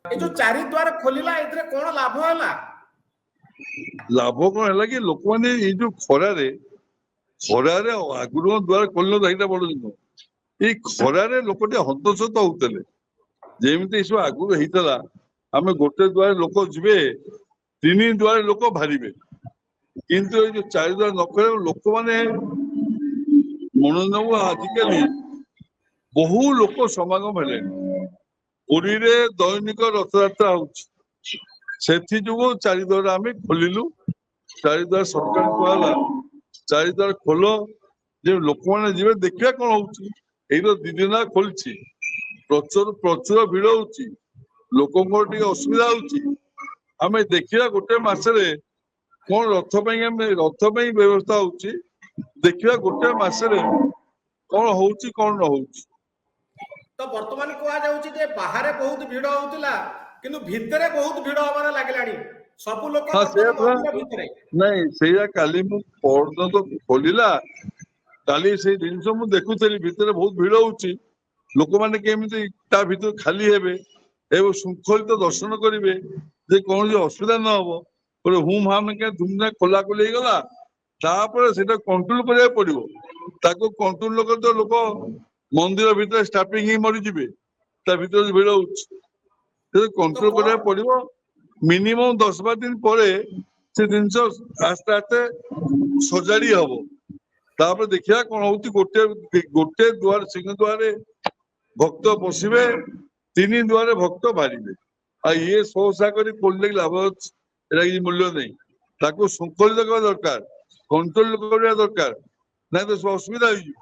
ଏ ଯୋଉ ଚାରି ଦ୍ୱାର ଖୋଲିଲା ଏଥିରେ କଣ ଲାଭ ହେଲା? ଲାଭ କଣ ହେଲା କି ଲୋକମାନେ ଏଇ ଯୋଉ ଖରାରେ ଆଗରୁ ଦ୍ୱାର ଖୋଲିନଥିଲା, ଏଇଟା ବଡ ଜିନିଷ। ଏଇ ଖରାରେ ଲୋକ ଟିକେ ହନ୍ତସନ୍ତ ହଉଥିଲେ, ଯେମିତି ଏସବୁ ଆଗରୁ ହେଇଥିଲା। ଆମେ ଗୋଟେ ଦ୍ୱାର ଲୋକ ଯିବେ, 3 ଦ୍ୱାର ଲୋକ ବାହାରିବେ, କିନ୍ତୁ ଏଇ ଯୋଉ 4 ଦ୍ୱାର ନ ଖୋଲିଲେ ଲୋକମାନେ ମନୋରଞ୍ଜନ ଆଜିକାଲି ବହୁ ଲୋକ ସମାଗମ ହେଲେଣି। ପୁରୀରେ ଦୈନିକ ରଥଯାତ୍ରା ହଉଛି, ସେଥି ଯୋଗୁ 4 ଦ୍ୱାର ଆମେ ଖୋଲିଲୁ। 4 ଦ୍ୱାର ସରକାର କୁହାହେଲା 4 ଦ୍ୱାର ଖୋଲ, ଯେ ଲୋକମାନେ ଯିବେ ଦେଖିବା କଣ ହଉଛି। ଏଇ ତ 2 ଦିନ ହେଲା ଖୋଲିଛି, ପ୍ରଚୁର ଭିଡ ହଉଛି, ଲୋକଙ୍କର ଟିକେ ଅସୁବିଧା ହଉଛି। ଆମେ ଦେଖିବା ଗୋଟେ ମାସରେ କଣ ରଥ ପାଇଁ ବ୍ୟବସ୍ଥା ହଉଛି, ଦେଖିବା ଗୋଟେ ମାସରେ କଣ ହଉଛି କଣ ନ ହଉଛି। ତ ବର୍ତ୍ତମାନ କୁହାଯାଉଛି ଯେ ବାହାରେ ବହୁତ ଭିଡ ହଉଥିଲା, କିନ୍ତୁ ଭିତରେ ବହୁତ ଭିଡ ହବାର ଲାଗିଲାଣି। ସବୁ ଲୋକ ହଁ ସେଇଆ ବର୍ତ୍ତମାନ ପରା। ମନ୍ଦିର ଭିତରେ। ନାଇଁ ସେଇଆ କାଲି ମୁଁ ପରଦିନ ତ ଖୋଲିଲା, କାଲି ସେଇ ଜିନିଷ ମୁଁ ଦେଖୁଥିଲି, ଭିତରେ ବହୁତ ଭିଡ ହଉଛି। ଲୋକମାନେ କେମିତି ତା ଭିତରୁ ଖାଲି ହେବେ ଏବଂ ଶୃଙ୍ଖଳିତ ଦର୍ଶନ କରିବେ, ଯେ କୌଣସି ଅସୁବିଧା ନ ହବ। ଗୋଟେ ହୁମ୍ ହାମ୍ ଧୁମଧାମ ଖୋଲାଖୋଲି ହେଇଗଲା, ତାପରେ ସେଟା କଣ୍ଟ୍ରୋଲ କରିବାକୁ ପଡିବ। ତାକୁ କଣ୍ଟ୍ରୋଲ ନ କଲେ ତ ଲୋକ ମନ୍ଦିର ଭିତରେ ଷ୍ଟାପିଂ ହେଇ ମରିଯିବେ। ତା ଭିତରେ ଭିଡ ହଉଛି, ତ କଣ୍ଟ୍ରୋଲ କଣ କରିବାକୁ ପଡିବ। ମିନିମମ୍ 10-12 ଦିନ ପରେ ସେ ଜିନିଷ ଆସ୍ତେ ଆସ୍ତେ ସଜାଡି ହବ। ତାପରେ ଦେଖିବା କଣ ହଉଛି। ଗୋଟେ ଦୁଆର ସିଂହ ଦ୍ୱାରରେ ଭକ୍ତ ପଶିବେ, 3 ଦ୍ୱାରରେ ଭକ୍ତ ବାହାରିବେ। ଆଉ ଇଏ ଶୋଷା କରି ଖୋଲିଲେ ଲାଭ ଅଛି? ଏଟା କିଛି ମୂଲ୍ୟ ନାହିଁ। ତାକୁ ଶୃଙ୍ଖଳିତ କରିବା ଦରକାର, କଣ୍ଟ୍ରୋଲ କରିବା ଦରକାର, ନାଇଁ ତ ଅସୁବିଧା ହେଇଯିବ।